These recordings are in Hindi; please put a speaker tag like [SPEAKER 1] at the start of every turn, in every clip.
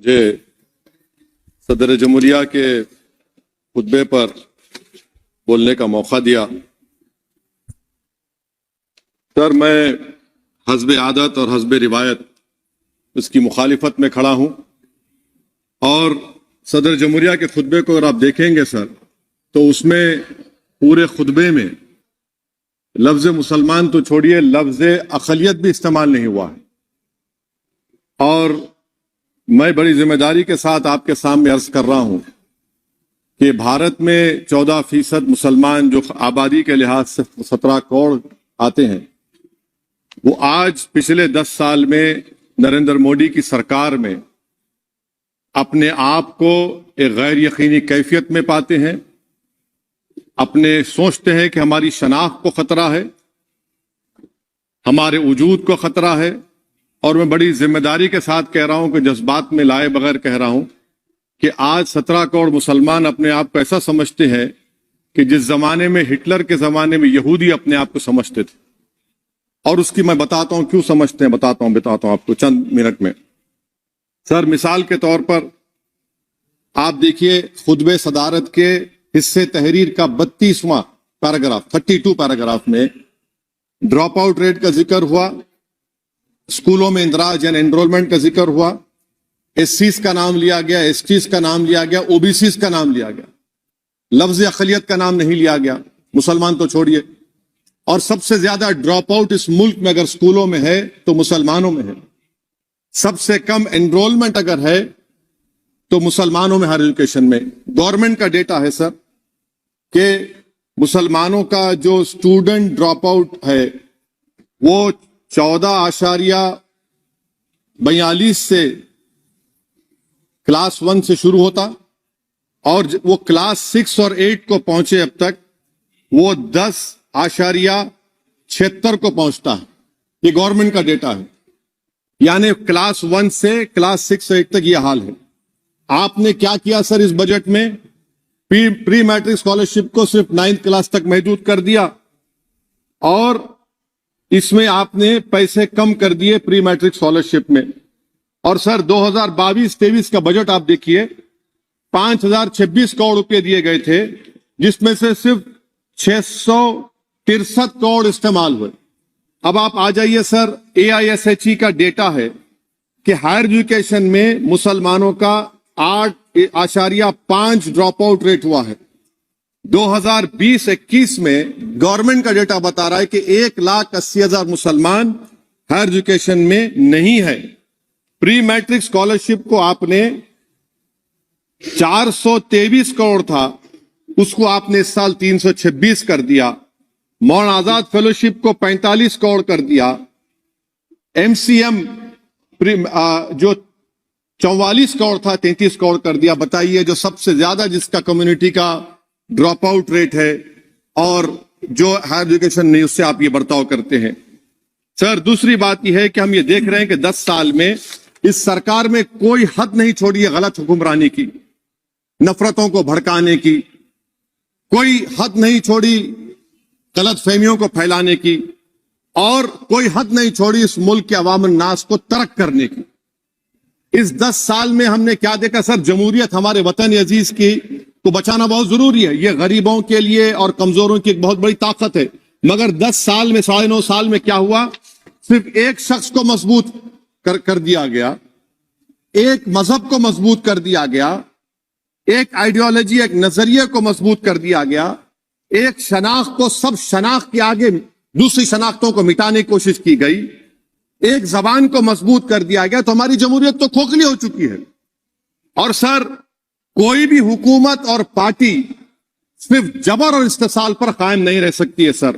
[SPEAKER 1] मुझे सदर जमहूरिया के खुतबे पर बोलने का मौका दिया। सर, मैं हस्बे आदत और हस्बे रिवायत उसकी मुखालिफत में खड़ा हूं और सदर जमहूरिया के खुतबे को अगर आप देखेंगे सर, तो उसमें पूरे खुतबे में लफ्ज मुसलमान तो छोड़िए, लफ्ज अक़लियत भी इस्तेमाल नहीं हुआ है। और मैं बड़ी जिम्मेदारी के साथ आपके सामने अर्ज कर रहा हूं कि भारत में 14% मुसलमान जो आबादी के लिहाज से 17 करोड़ आते हैं, वो आज पिछले 10 साल में नरेंद्र मोदी की सरकार में अपने आप को एक गैर यकीनी कैफियत में पाते हैं। अपने सोचते हैं कि हमारी शनाख्त को खतरा है, हमारे वजूद को खतरा है। और मैं बड़ी जिम्मेदारी के साथ कह रहा हूं कि जज्बात में लाए बगैर कह रहा हूं कि आज 17 करोड़ मुसलमान अपने आप को ऐसा समझते हैं कि जिस जमाने में हिटलर के जमाने में यहूदी अपने आप को समझते थे। और उसकी मैं बताता हूं क्यों समझते हैं, बताता हूं आपको चंद मिनट में। सर, मिसाल के तौर पर आप देखिए खुतबे सदारत के हिस्से तहरीर का 32वां पैराग्राफ, 32 पैराग्राफ में ड्रॉप आउट रेट का जिक्र हुआ, स्कूलों में इंदराज यानी एनरोलमेंट का जिक्र हुआ, एससीज का नाम लिया गया, एसटीज का नाम लिया गया, ओबीसीज का नाम लिया गया, लफ्ज अक़लियत का नाम नहीं लिया गया, मुसलमान तो छोड़िए। और सबसे ज्यादा ड्रॉप आउट इस मुल्क में अगर स्कूलों में है तो मुसलमानों में है। सबसे कम एनरोलमेंट अगर है तो मुसलमानों में, हायर एजुकेशन में। गवर्नमेंट का डेटा है सर कि मुसलमानों का जो स्टूडेंट ड्रॉप आउट है वो 14.42 से क्लास 1 से शुरू होता और वो क्लास 6 और 8 को पहुंचे अब तक वो 10.76 को पहुंचता है। ये गवर्नमेंट का डेटा है। यानी क्लास 1 से क्लास 6 से 8 तक ये हाल है। आपने क्या किया सर इस बजट में? प्री मैट्रिक स्कॉलरशिप को सिर्फ 9th क्लास तक महदूद कर दिया और इसमें आपने पैसे कम कर दिए प्री मैट्रिक स्कॉलरशिप में। और सर 2022-23 का बजट आप देखिए, 5026 करोड़ रुपए दिए गए थे, जिसमें से सिर्फ 663 करोड़ इस्तेमाल हुए। अब आप आ जाइए सर, AISHE का डेटा है कि हायर एजुकेशन में मुसलमानों का 8.5 ड्रॉप आउट रेट हुआ है। 2020-21 में गवर्नमेंट का डेटा बता रहा है कि 1,80,000 मुसलमान हायर एजुकेशन में नहीं है। प्री मैट्रिक स्कॉलरशिप को आपने 423 करोड़ था, उसको आपने इस साल 326 कर दिया। मौलाना आजाद फेलोशिप को 45 करोड़ कर दिया। MCM जो 44 करोड़ था 33 करोड़ कर दिया। बताइए, जो सबसे ज्यादा जिसका कम्युनिटी का ड्रॉप आउट रेट है और जो हायर एजुकेशन नहीं, उससे आप ये बर्ताव करते हैं। सर, दूसरी बात यह है कि हम ये देख रहे हैं कि 10 साल में इस सरकार में कोई हद नहीं छोड़ी है गलत हुक्मरानी की, नफरतों को भड़काने की, कोई हद नहीं छोड़ी गलत फहमियों को फैलाने की, और कोई हद नहीं छोड़ी इस मुल्क के अवाम नास को तर्क करने की। इस 10 साल में हमने क्या देखा सर? जमहूरियत हमारे वतन अजीज की को बचाना बहुत जरूरी है। ये गरीबों के लिए और कमजोरों की एक बहुत बड़ी ताकत है। मगर 10 साल में, 9.5 साल में क्या हुआ? सिर्फ एक शख्स को मजबूत कर दिया गया, एक मजहब को मजबूत कर दिया गया, एक आइडियोलॉजी, एक नजरिए को मजबूत कर दिया गया, एक शनाख्त को, सब शनाख्त के आगे दूसरी शनाख्तों को मिटाने की कोशिश की गई, एक जबान को मजबूत कर दिया गया। तो हमारी जमहूरियत तो खोखली हो चुकी है। और सर, कोई भी हुकूमत और पार्टी सिर्फ जबर और इस्तेसाल पर कायम नहीं रह सकती है सर।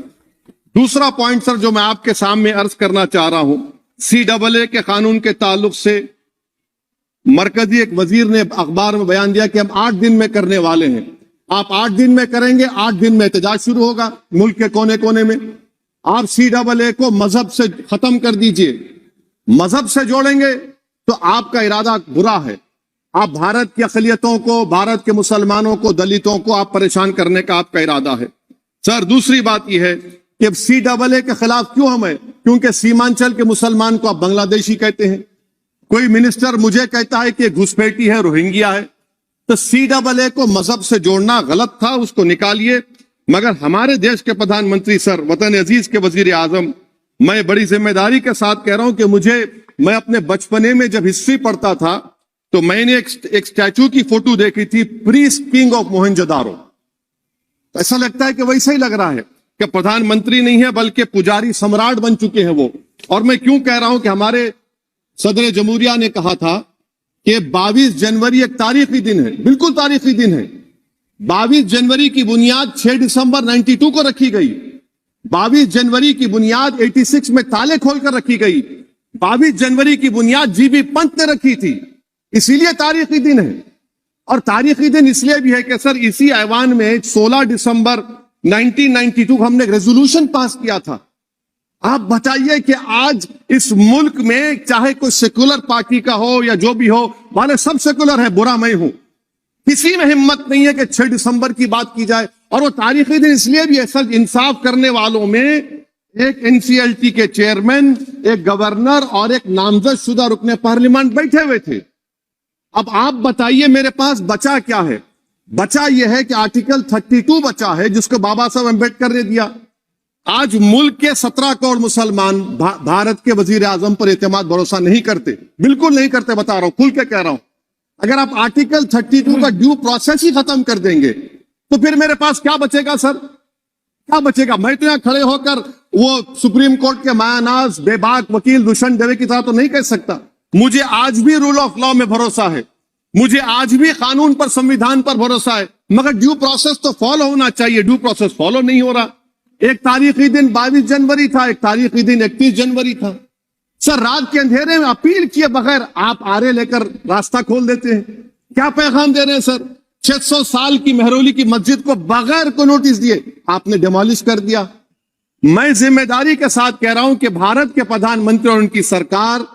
[SPEAKER 1] दूसरा पॉइंट सर जो मैं आपके सामने अर्ज करना चाह रहा हूं, CAA के कानून के ताल्लुक से मरकजी एक वजीर ने अखबार में बयान दिया कि हम 8 दिन में करने वाले हैं। आप 8 दिन में करेंगे, 8 दिन में एहतजाज शुरू होगा मुल्क के कोने कोने में। आप CAA को मजहब से खत्म कर दीजिए, मजहब से जोड़ेंगे तो आपका इरादा बुरा है। आप भारत की अक़लियतों को, भारत के मुसलमानों को, दलितों को आप परेशान करने का आपका इरादा है। सर, दूसरी बात यह है कि CAA के खिलाफ क्यों हम है? क्योंकि सीमांचल के मुसलमान को आप बांग्लादेशी कहते हैं, कोई मिनिस्टर मुझे कहता है कि घुसपैठी है, रोहिंग्या है, तो CAA को मजहब से जोड़ना गलत था, उसको निकालिए। मगर हमारे देश के प्रधानमंत्री सर, वतन अजीज के वजीर आजम, मैं बड़ी जिम्मेदारी के साथ कह रहा हूं कि मैं अपने बचपने में जब हिस्ट्री पढ़ता था तो मैंने एक स्टैचू की फोटो देखी थी, प्रीस्ट किंग ऑफ मोहनजोदारो। ऐसा लगता है कि वैसा ही लग रहा है कि प्रधानमंत्री नहीं है बल्कि पुजारी सम्राट बन चुके हैं वो। और मैं क्यों कह रहा हूं कि हमारे सदर जमहूरिया ने कहा था कि 22 जनवरी एक तारीखी दिन है, बिल्कुल तारीखी दिन है। 22 जनवरी की बुनियाद 6 दिसंबर 92 को रखी गई। 22 जनवरी की बुनियाद 86 में ताले खोलकर रखी गई। 22 जनवरी की बुनियाद GB पंत ने रखी थी, इसीलिए तारीखी दिन है। और तारीखी दिन इसलिए भी है कि सर इसी ऐवान में 16 दिसंबर 1992 को हमने रेजोल्यूशन पास किया था। आप बताइए कि आज इस मुल्क में चाहे कोई सेकुलर पार्टी का हो या जो भी हो, माने सब सेकुलर है, बुरा मैं हूं, किसी में हिम्मत नहीं है कि 6 दिसंबर की बात की जाए। और वो तारीखी दिन इसलिए भी है सर, इंसाफ करने वालों में एक NCLT के चेयरमैन, एक गवर्नर और एक नामजद शुदा रुकने पार्लियामेंट बैठे हुए थे। अब आप बताइए मेरे पास बचा क्या है? बचा यह है कि आर्टिकल 32 बचा है जिसको बाबा साहब अम्बेडकर ने दिया। आज मुल्क के 17 करोड़ मुसलमान भारत के वजीर आजम पर एतमाद भरोसा नहीं करते, बिल्कुल नहीं करते, बता रहा हूं, खुल के कह रहा हूं। अगर आप आर्टिकल 32 का ड्यू प्रोसेस ही खत्म कर देंगे तो फिर मेरे पास क्या बचेगा सर? क्या बचेगा? मैं तो यहां खड़े होकर वो सुप्रीम कोर्ट के मायानाज बेबाक वकील दुष्यंत दवे की तरह तो नहीं कह सकता। मुझे आज भी रूल ऑफ लॉ में भरोसा है, मुझे आज भी कानून पर, संविधान पर भरोसा है, मगर ड्यू प्रोसेस तो फॉलो होना चाहिए। ड्यू प्रोसेस फॉलो नहीं हो रहा। एक तारीखी दिन 22 जनवरी था, एक तारीखी दिन 31 जनवरी था। सर रात के अंधेरे में अपील किए बगैर आप आरे लेकर रास्ता खोल देते हैं। क्या पैगाम दे रहे हैं सर? 600 साल की मेहरौली की मस्जिद को बगैर को नोटिस दिए आपने डिमोलिश कर दिया। मैं जिम्मेदारी के साथ कह रहा हूं कि भारत के प्रधानमंत्री और उनकी सरकार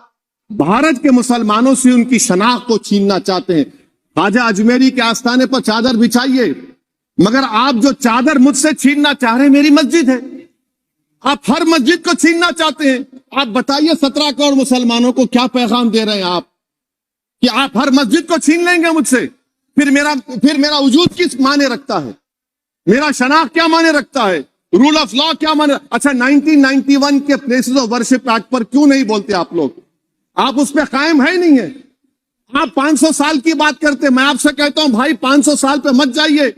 [SPEAKER 1] भारत के मुसलमानों से उनकी शनाख्त को छीनना चाहते हैं। ख्वाजा अजमेरी के आस्थाने पर चादर बिछाइए, मगर आप जो चादर मुझसे छीनना चाह रहे हैं, मेरी मस्जिद है, आप हर मस्जिद को छीनना चाहते हैं। आप बताइए 17 करोड़ मुसलमानों को क्या पैगाम दे रहे हैं आप कि आप हर मस्जिद को छीन लेंगे मुझसे? फिर मेरा वजूद किस माने रखता है? मेरा शनाख्त क्या माने रखता है? रूल ऑफ लॉ क्या माने? अच्छा 1991 के प्लेसेस ऑफ वर्शिप एक्ट पर क्यों नहीं बोलते आप लोग? आप उस पर कायम है नहीं है। आप 500 साल की बात करते, मैं आपसे कहता हूं भाई 500 साल पे मत जाइए,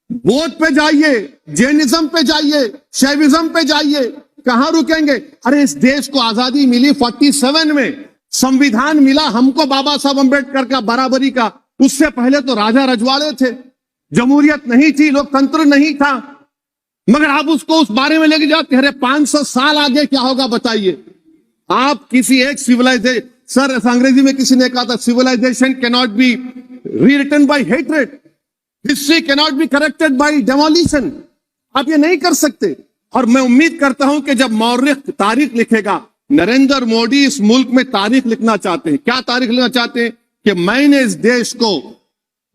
[SPEAKER 1] बौद्ध पे जाइए, जैनिज्म पे जाइए, शैविज्म पे जाइए, कहां रुकेंगे? अरे इस देश को आजादी मिली 47 में, संविधान मिला हमको बाबा साहब अम्बेडकर का बराबरी का। उससे पहले तो राजा रजवाड़े थे, जमहूरियत नहीं थी, लोकतंत्र नहीं था, मगर आप उसको उस बारे में लेके जाते। अरे 500 साल आगे क्या होगा बताइए? आप किसी एक सिविलाइजेशन, सर अंग्रेजी में किसी ने कहा था, civilisation can not be rewritten by hatred, history can not be corrected by demolition. आप ये नहीं कर सकते। और मैं उम्मीद करता हूं कि जब मौर्ख तारीख लिखेगा, नरेंद्र मोदी इस मुल्क में तारीख लिखना चाहते हैं। क्या तारीख लिखना चाहते हैं? कि मैंने इस देश को,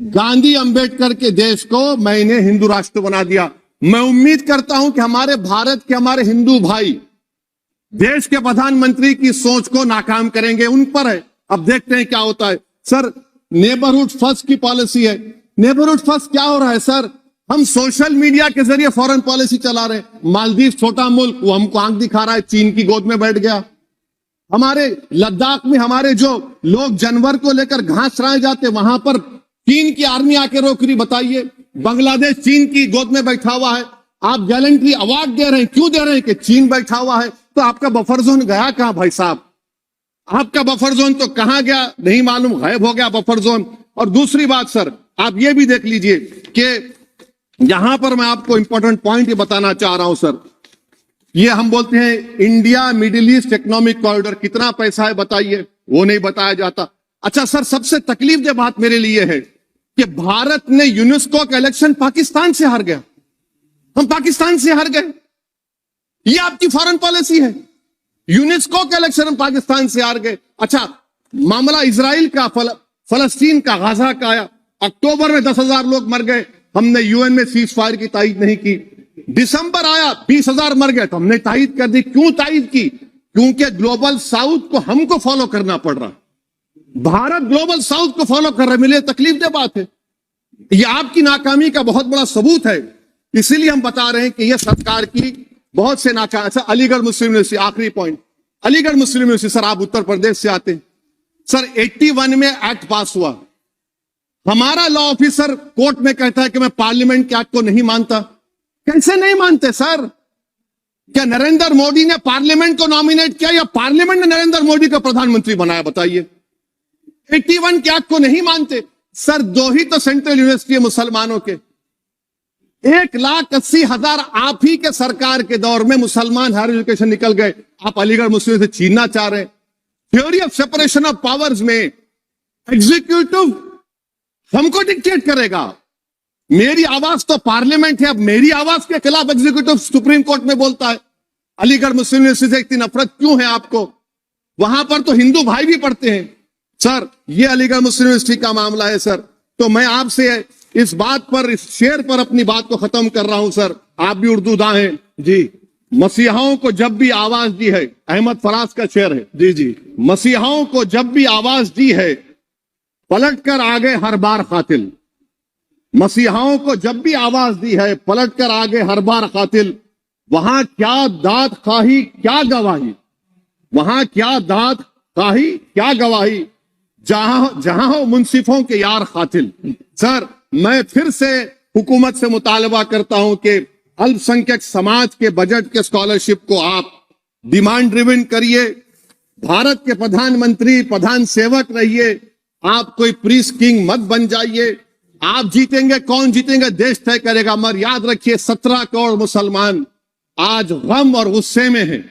[SPEAKER 1] गांधी अंबेडकर के देश को मैंने हिंदू राष्ट्र बना दिया। मैं उम्मीद करता हूं कि हमारे भारत के हमारे हिंदू भाई देश के प्रधानमंत्री की सोच को नाकाम करेंगे। उन पर है, अब देखते हैं क्या होता है। सर नेबरहुड फर्स्ट की पॉलिसी है। नेबरहुड फर्स्ट क्या हो रहा है सर? हम सोशल मीडिया के जरिए फॉरेन पॉलिसी चला रहे हैं। मालदीव छोटा मुल्क, वो हमको आंख दिखा रहा है, चीन की गोद में बैठ गया। हमारे लद्दाख में हमारे जो लोग जानवर को लेकर घास चराए जाते, वहां पर चीन की आर्मी आके रोक रही। बताइए, बांग्लादेश चीन की गोद में बैठा हुआ है। आप गैलेंट्री अवार्ड दे रहे हैं, क्यों दे रहे हैं? कि चीन बैठा हुआ है। तो आपका बफर जोन गया कहां भाई साहब? आपका बफर जोन तो कहां गया नहीं मालूम, गायब हो गया बफर जोन। और दूसरी बात सर, आप ये भी देख लीजिए कि यहां पर मैं आपको इंपॉर्टेंट पॉइंट ये बताना चाह रहा हूं सर। ये हम बोलते हैं India middle east economic corridor, कितना पैसा है बताइए? वो नहीं बताया जाता। अच्छा सर, सबसे तकलीफ दे बात मेरे लिए है कि भारत ने यूनेस्को का इलेक्शन पाकिस्तान से हार गया। हम पाकिस्तान से हार गए, ये आपकी फॉरेन पॉलिसी है। यूनेस्को का इलेक्शन हम पाकिस्तान से हार गए। अच्छा, मामला इजराइल का, फलस्तीन का, गाजा का आया, अक्टूबर में 10,000 लोग मर गए, हमने यूएन में सीज फायर की तायीद नहीं की। दिसंबर आया, 20,000 मर गए, तो हमने तायीद कर दी। क्यों तायीद की? क्योंकि ग्लोबल साउथ को हमको फॉलो करना पड़ रहा। भारत ग्लोबल साउथ को फॉलो कर रहे, मेरे लिए तकलीफदेह बात है। यह आपकी नाकामी का बहुत बड़ा सबूत है। इसीलिए हम बता रहे हैं कि यह सरकार की बहुत से नाकाम। अच्छा, अलीगढ़ मुस्लिम यूनिवर्सिटी, आखिरी पॉइंट, अलीगढ़ मुस्लिम यूनिवर्सिटी। सर, आप उत्तर प्रदेश से आते हैं। सर, 81 में एक्ट पास हुआ। हमारा लॉ ऑफिसर कोर्ट में कहता है कि मैं पार्लियामेंट के एक्ट को नहीं मानता। कैसे नहीं मानते सर? क्या नरेंद्र मोदी ने पार्लियामेंट को नॉमिनेट किया या पार्लियामेंट ने नरेंद्र मोदी को प्रधानमंत्री बनाया? बताइए। 81 के एक्ट को नहीं मानते। सर, 2 ही तो सेंट्रल यूनिवर्सिटी है मुसलमानों के। 1,80,000 आप ही के सरकार के दौर में मुसलमान हायर एजुकेशन निकल गए। आप अलीगढ़ मुस्लिम से छीनना चाह रहे हैं। Theory of separation of powers में एग्जीक्यूटिव हमको डिक्टेट करेगा। मेरी आवाज तो पार्लियामेंट है, अब मेरी आवाज के खिलाफ एग्जीक्यूटिव सुप्रीम कोर्ट में बोलता है। अलीगढ़ मुस्लिम यूनिवर्सिटी से इतनी नफरत क्यों है आपको? वहां पर तो हिंदू भाई भी पढ़ते हैं। सर, ये अलीगढ़ मुस्लिम यूनिवर्सिटी का मामला है सर। तो मैं आपसे इस बात पर, इस शेर पर अपनी बात को खत्म कर रहा हूं सर। आप भी उर्दू दां हैं जी। मसीहाओं को जब भी आवाज दी है, अहमद फराज का शेर है जी जी, मसीहाओं को जब भी आवाज दी है पलट कर आ गए हर बार कातिल। मसीहाओं को जब भी आवाज दी है पलट कर आ गए हर बार कातिल। वहां क्या दाद खाही क्या गवाही, वहां क्या दाद खाही क्या गवाही, जहां हो मुंसिफों के यार कातिल। सर, मैं फिर से हुकूमत से मुतालबा करता हूं कि अल्पसंख्यक समाज के बजट के स्कॉलरशिप को आप डिमांड ड्रिवन करिए। भारत के प्रधानमंत्री, प्रधान सेवक रहिए। आप कोई प्रीस किंग मत बन जाइए। आप जीतेंगे, कौन जीतेंगे देश तय करेगा। मगर याद रखिए, 17 करोड़ मुसलमान आज गम और गुस्से में हैं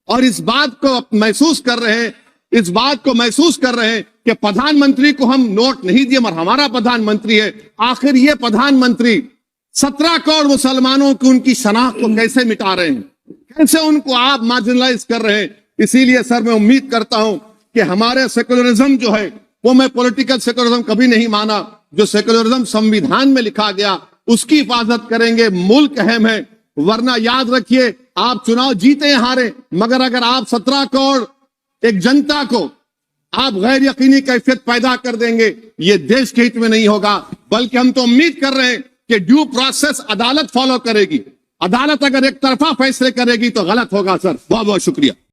[SPEAKER 1] और इस बात को महसूस कर रहे हैं, इस बात को महसूस कर रहे हैं कि प्रधानमंत्री को हम नोट नहीं दिए मगर हमारा प्रधानमंत्री है। आखिर ये प्रधानमंत्री 17 करोड़ मुसलमानों की उनकी शनाख्त को कैसे मिटा रहे हैं, कैसे उनको आप मार्जिनलाइज कर रहे हैं। इसीलिए सर, मैं उम्मीद करता हूं कि हमारे सेकुलरिज्म जो है वो, मैं पॉलिटिकल सेकुलरिज्म कभी नहीं माना, जो सेकुलरिज्म संविधान में लिखा गया उसकी हिफाजत करेंगे। मुल्क अहम है। वरना याद रखिए, आप चुनाव जीते या हारे, मगर अगर आप 17 करोड़ एक जनता को आप गैर यकीनी कैफियत पैदा कर देंगे, ये देश के हित में नहीं होगा। बल्कि हम तो उम्मीद कर रहे हैं कि ड्यू प्रोसेस अदालत फॉलो करेगी। अदालत अगर एक तरफा फैसले करेगी तो गलत होगा। सर, बहुत बहुत शुक्रिया।